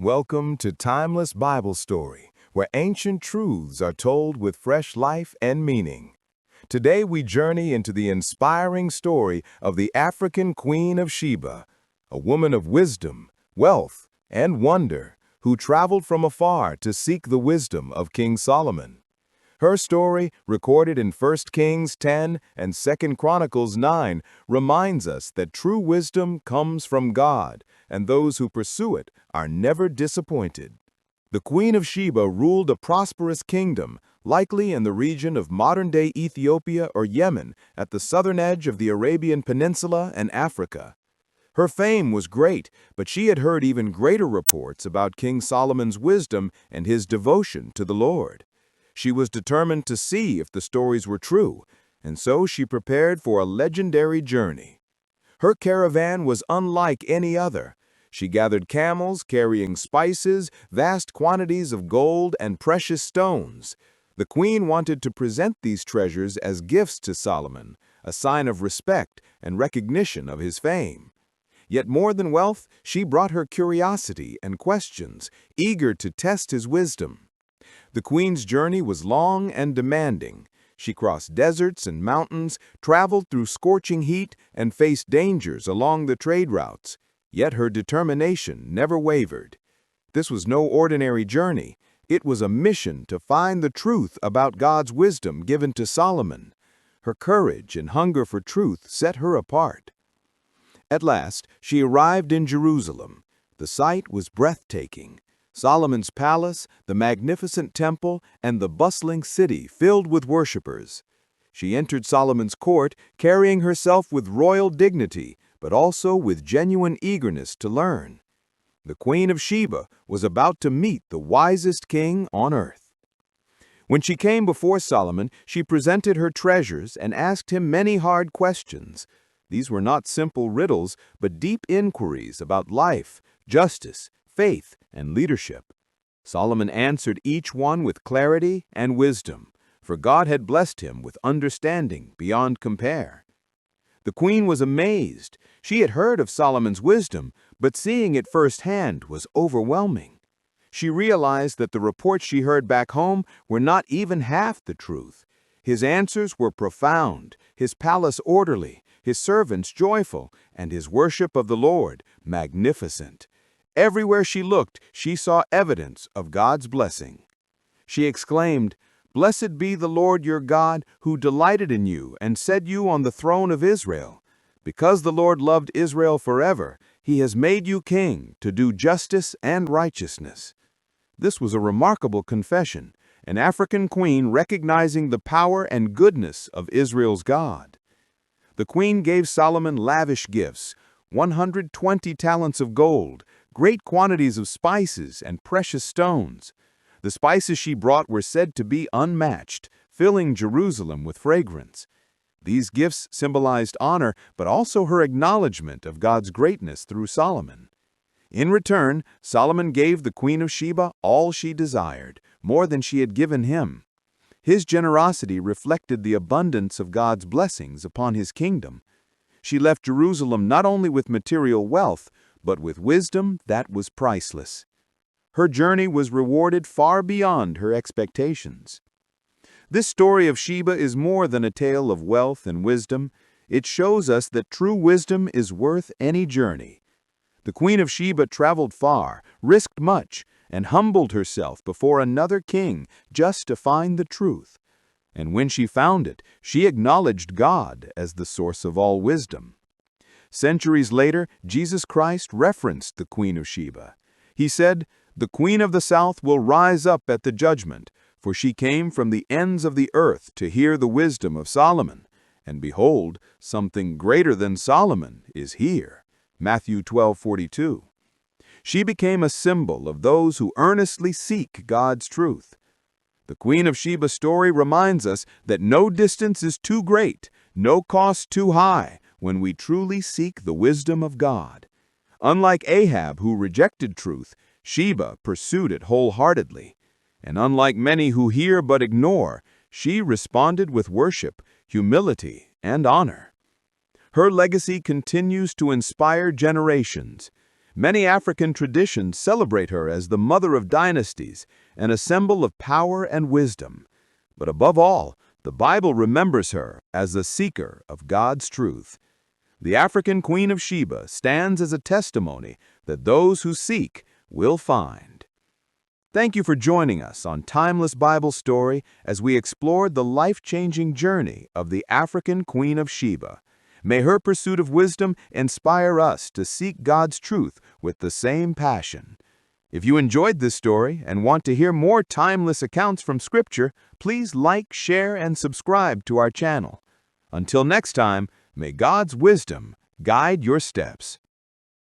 Welcome to Timeless Bible Story, where ancient truths are told with fresh life and meaning. Today we journey into the inspiring story of the African Queen of Sheba, a woman of wisdom, wealth, and wonder who traveled from afar to seek the wisdom of King Solomon. Her story, recorded in 1 Kings 10 and 2 Chronicles 9, reminds us that true wisdom comes from God, and those who pursue it are never disappointed. The Queen of Sheba ruled a prosperous kingdom, likely in the region of modern-day Ethiopia or Yemen, at the southern edge of the Arabian Peninsula and Africa. Her fame was great, but she had heard even greater reports about King Solomon's wisdom and his devotion to the Lord. She was determined to see if the stories were true, and so she prepared for a legendary journey. Her caravan was unlike any other. She gathered camels carrying spices, vast quantities of gold, and precious stones. The queen wanted to present these treasures as gifts to Solomon, a sign of respect and recognition of his fame. Yet more than wealth, she brought her curiosity and questions, eager to test his wisdom. The queen's journey was long and demanding. She crossed deserts and mountains, traveled through scorching heat, and faced dangers along the trade routes. Yet her determination never wavered. This was no ordinary journey. It was a mission to find the truth about God's wisdom given to Solomon. Her courage and hunger for truth set her apart. At last, she arrived in Jerusalem. The sight was breathtaking. Solomon's palace, the magnificent temple, and the bustling city filled with worshippers. She entered Solomon's court, carrying herself with royal dignity, but also with genuine eagerness to learn. The Queen of Sheba was about to meet the wisest king on earth. When she came before Solomon, she presented her treasures and asked him many hard questions. These were not simple riddles, but deep inquiries about life, justice, faith, and leadership. Solomon answered each one with clarity and wisdom, for God had blessed him with understanding beyond compare. The queen was amazed. She had heard of Solomon's wisdom, but seeing it firsthand was overwhelming. She realized that the reports she heard back home were not even half the truth. His answers were profound, his palace orderly, his servants joyful, and his worship of the Lord magnificent. Everywhere she looked, she saw evidence of God's blessing. She exclaimed, "Blessed be the Lord your God, who delighted in you and set you on the throne of Israel. Because the Lord loved Israel forever, he has made you king to do justice and righteousness." This was a remarkable confession, an African queen recognizing the power and goodness of Israel's God. The queen gave Solomon lavish gifts, 120 talents of gold, great quantities of spices, and precious stones. The spices she brought were said to be unmatched, filling Jerusalem with fragrance. These gifts symbolized honor, but also her acknowledgement of God's greatness through Solomon. In return, Solomon gave the Queen of Sheba all she desired, more than she had given him. His generosity reflected the abundance of God's blessings upon his kingdom. She left Jerusalem not only with material wealth, but with wisdom that was priceless. Her journey was rewarded far beyond her expectations. This story of Sheba is more than a tale of wealth and wisdom. It shows us that true wisdom is worth any journey. The Queen of Sheba traveled far, risked much, and humbled herself before another king just to find the truth. And when she found it, she acknowledged God as the source of all wisdom. Centuries later, Jesus Christ referenced the Queen of Sheba. He said, "The Queen of the South will rise up at the judgment, for she came from the ends of the earth to hear the wisdom of Solomon. And behold, something greater than Solomon is here." Matthew 12:42. She became a symbol of those who earnestly seek God's truth. The Queen of Sheba story reminds us that no distance is too great, no cost too high, when we truly seek the wisdom of God. Unlike Ahab, who rejected truth, Sheba pursued it wholeheartedly. And unlike many who hear but ignore, she responded with worship, humility, and honor. Her legacy continues to inspire generations. Many African traditions celebrate her as the mother of dynasties and a symbol of power and wisdom. But above all, the Bible remembers her as the seeker of God's truth. The African Queen of Sheba stands as a testimony that those who seek will find. Thank you for joining us on Timeless Bible Story as we explored the life-changing journey of the African Queen of Sheba. May her pursuit of wisdom inspire us to seek God's truth with the same passion. If you enjoyed this story and want to hear more timeless accounts from Scripture, please like, share, and subscribe to our channel. Until next time, may God's wisdom guide your steps.